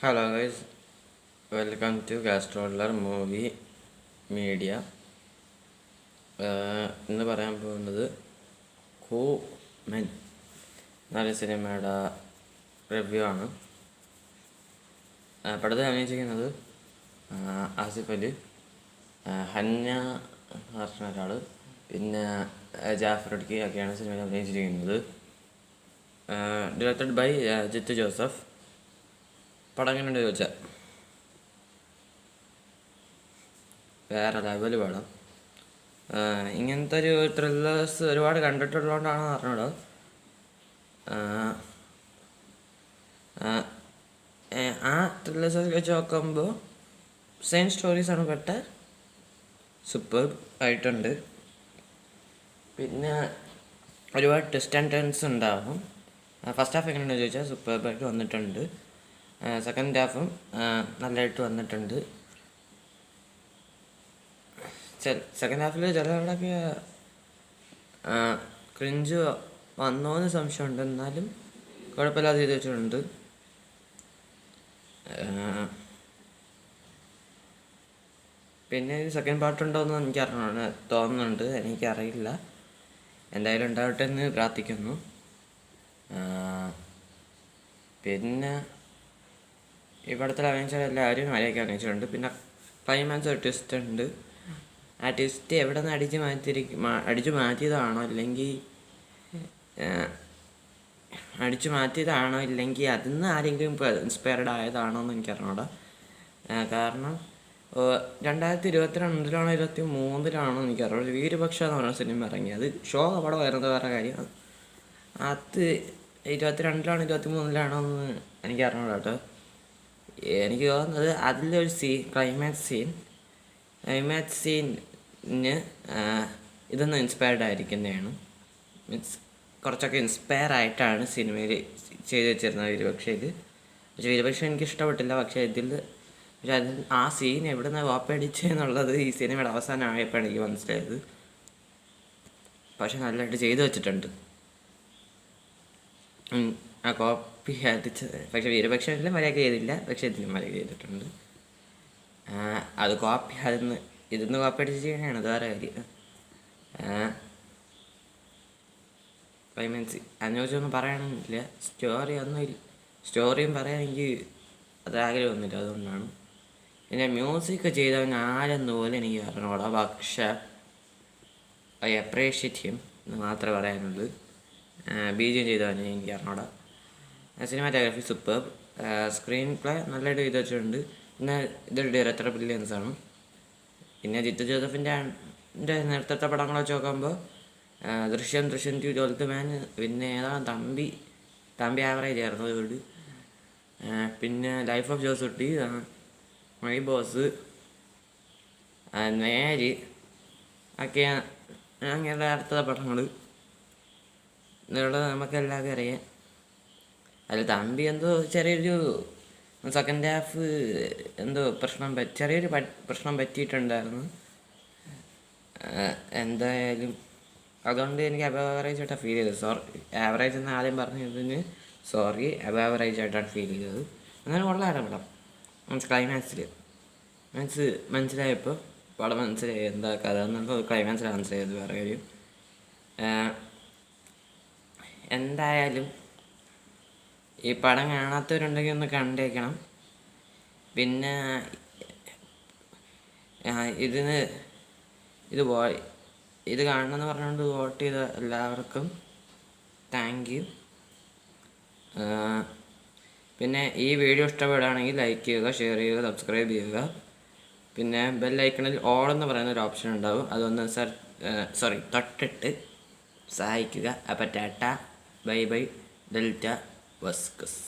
Hello guys, welcome to Gastroller movie media. ഇന്ന് പറയാൻ പോകുന്നത് മെൻ നല്ല സിനിമയുടെ റിവ്യൂ ആണ്. പടത്തിൽ അഭിനയിച്ചിരിക്കുന്നത് ആസിഫ് അലി, ഹന്ന എന്ന് പറഞ്ഞ ഒരാൾ, പിന്നെ ജാഫർ ഇടുക്കി ഒക്കെയാണ് സിനിമയിൽ അഭിനയിച്ചിരിക്കുന്നത്. Directed by Jeethu Joseph. പടം എങ്ങനെയുണ്ട് ചോദിച്ചാൽ വേറെ ലെവൽ പടം. ഇങ്ങനത്തെ ഒരു ത്രില്ലേഴ്സ് ഒരുപാട് കണ്ടിട്ടുള്ളതുകൊണ്ടാണ് പറഞ്ഞത്. ആ ത്രില്ലേഴ്സ് വെച്ച് നോക്കുമ്പോൾ സെയിം സ്റ്റോറീസാണ്, ബട്ട് സൂപ്പർ ആയിട്ടുണ്ട്. പിന്നെ ഒരുപാട് ട്വിസ്റ്റ് ആൻഡ് ടേൺസ് ഉണ്ടാകും. ഫസ്റ്റ് ഹാഫ് എങ്ങനെയുണ്ടെന്ന് ചോദിച്ചാൽ സൂപ്പർബായിട്ട് വന്നിട്ടുണ്ട്. സെക്കൻഡ് ഹാഫും നല്ലതായിട്ട് വന്നിട്ടുണ്ട്. സെക്കൻഡ് ഹാഫിൽ ചിലവിടൊക്കെ ക്രിഞ്ച് വന്നോന്ന് സംശയമുണ്ട്, എന്നാലും കുഴപ്പമില്ലാതെ ചെയ്ത് വെച്ചിട്ടുണ്ട്. പിന്നെ സെക്കൻഡ് പാർട്ടുണ്ടോയെന്ന് എനിക്ക് തോന്നുന്നുണ്ട്, എനിക്കറിയില്ല. എന്തായാലും ഉണ്ടാവട്ടെ എന്ന് പ്രാർത്ഥിക്കുന്നു. പിന്നെ ഈ പടത്തിൽ അഭിനയിച്ച എല്ലാവരും മര്യാദയ്ക്ക് അഭിനയിച്ചിട്ടുണ്ട്. പിന്നെ ക്ലൈമാക്സ് ഒരു ട്വിസ്റ്റ് ഉണ്ട്. ആ ട്വിസ്റ്റ് എവിടെ നിന്ന് അടിച്ചു മാറ്റിയതാണോ ഇല്ലെങ്കിൽ അതിൽ നിന്ന് ആരെങ്കിലും ഇൻസ്പയർഡ് ആയതാണോ എന്ന് എനിക്കറിഞ്ഞൂടാ. കാരണം 2022 2023 എനിക്കറിയാം വീരപക്ഷ എന്ന് പറയുന്ന സിനിമ ഇറങ്ങിയത്. ഷോ അവിടെ വരുന്നത് വേറെ കാര്യം. അത് 2022 2023 എന്ന് എനിക്കറിഞ്ഞൂടാ കേട്ടോ. എനിക്ക് തോന്നുന്നത് അതിലൊരു ക്ലൈമാക്സ് സീന് ഇതൊന്ന് ഇൻസ്പയർഡ് ആയിരിക്കുന്നതാണ്. മീൻസ് കുറച്ചൊക്കെ ഇൻസ്പയർ ആയിട്ടാണ് സിനിമയിൽ ചെയ്തു വെച്ചിരുന്നത് വീരപക്ഷയിൽ. പക്ഷേ വീരപക്ഷം എനിക്ക് ഇഷ്ടപ്പെട്ടില്ല. പക്ഷേ അതിൽ ആ സീൻ എവിടെ നിന്ന് കോപ്പയടിച്ചെന്നുള്ളത് ഈ സിനിമയുടെ അവസാനമായപ്പോൾ എനിക്ക് മനസ്സിലായത്. പക്ഷെ നല്ലതായിട്ട് ചെയ്തു വെച്ചിട്ടുണ്ട്. ആ കോപ്പി അടിച്ചത് പക്ഷെ വീരപക്ഷത്തിൽ മര്യാദ ചെയ്തില്ല, പക്ഷെ ഇതിലും മര്യാദ ചെയ്തിട്ടുണ്ട്. അത് കോപ്പി ഇതിന്ന് കോപ്പി അടിച്ച് ചെയ്യണതാണ്, അത് വേറെ കാര്യം. ക്ലൈമാക്സ് അതിനെക്കുറിച്ചൊന്നും പറയണമെന്നില്ല. സ്റ്റോറിയും പറയാൻ എനിക്ക് അത് ആഗ്രഹമൊന്നുമില്ല, അതുകൊണ്ടാണ്. പിന്നെ മ്യൂസിക് ചെയ്തവൻ ആരെന്ന് പോലും എനിക്ക് അറിഞ്ഞൂടാ. പക്ഷേ ഐ അപ്രീഷിയേറ്റ് ഹിം എന്ന് മാത്രമേ പറയാനുള്ളൂ. BGM ചെയ്തവനെ എനിക്ക് അറിഞ്ഞൂടാ. Cinematography super. സ്ക്രീൻ പ്ലേ നല്ലതായിട്ട് ചെയ്ത് വെച്ചിട്ടുണ്ട്. പിന്നെ ഇതൊരു ഡയറക്ടർ ബ്രില്യൻസ് ആണ്. പിന്നെ ജിത്തു ജോസഫിൻ്റെ നേരത്തെ പടങ്ങൾ വെച്ച് നോക്കുമ്പോൾ ദൃശ്യം 2, ട്വൽത്ത് മാൻ, പിന്നെ ഏതാണ് തമ്പി ആവറേജ് ആയിരുന്നു അതുകൊണ്ട്. പിന്നെ life of Josutty, my boss, Neru ഒക്കെയാണ് അങ്ങനെ അടുത്ത പടങ്ങൾ. എന്നുള്ളത് നമുക്കെല്ലാവർക്കും അറിയാം. അതിൽ തമ്പി എന്തോ ചെറിയൊരു സെക്കൻഡ് ഹാഫ് എന്തോ ചെറിയൊരു പ്രശ്നം പറ്റിയിട്ടുണ്ടായിരുന്നു. എന്തായാലും അതുകൊണ്ട് എനിക്ക് അബാവറേജ് ആയിട്ടാണ് ഫീൽ ചെയ്തത്. ആവറേജ് എന്ന് ആദ്യം പറഞ്ഞതിന് അബാവറേജ് ആയിട്ടാണ് ഫീൽ ചെയ്തത്. അങ്ങനെ കൊള്ളായിരുന്നു പടം. ക്ലൈമാക്സിൽ മനസ്സിലായപ്പോൾ പടം മനസ്സിലായി എന്താ കഥ എന്നുള്ളത്. ക്ലൈമാക്സിലാണ് മനസ്സിലായത്, വേറെ കാര്യം. എന്തായാലും ഈ പടം കാണാത്തവരുണ്ടെങ്കിൽ ഒന്ന് കണ്ടേക്കണം. പിന്നെ ഇത് കാണണമെന്ന് പറഞ്ഞുകൊണ്ട് വോട്ട് ചെയ്ത എല്ലാവർക്കും താങ്ക് യു. പിന്നെ ഈ വീഡിയോ ഇഷ്ടപ്പെടുകയാണെങ്കിൽ ലൈക്ക് ചെയ്യുക, ഷെയർ ചെയ്യുക, സബ്സ്ക്രൈബ് ചെയ്യുക. പിന്നെ ബെല്ലൈക്കണിൽ ഓൾ എന്ന് പറയുന്ന ഒരു ഓപ്ഷൻ ഉണ്ടാവും, അതൊന്ന് തൊട്ടിട്ട് സഹായിക്കുക. അപ്പം ടാറ്റ, ബൈ ബൈ, ഡെൽറ്റ വസ്കസ്.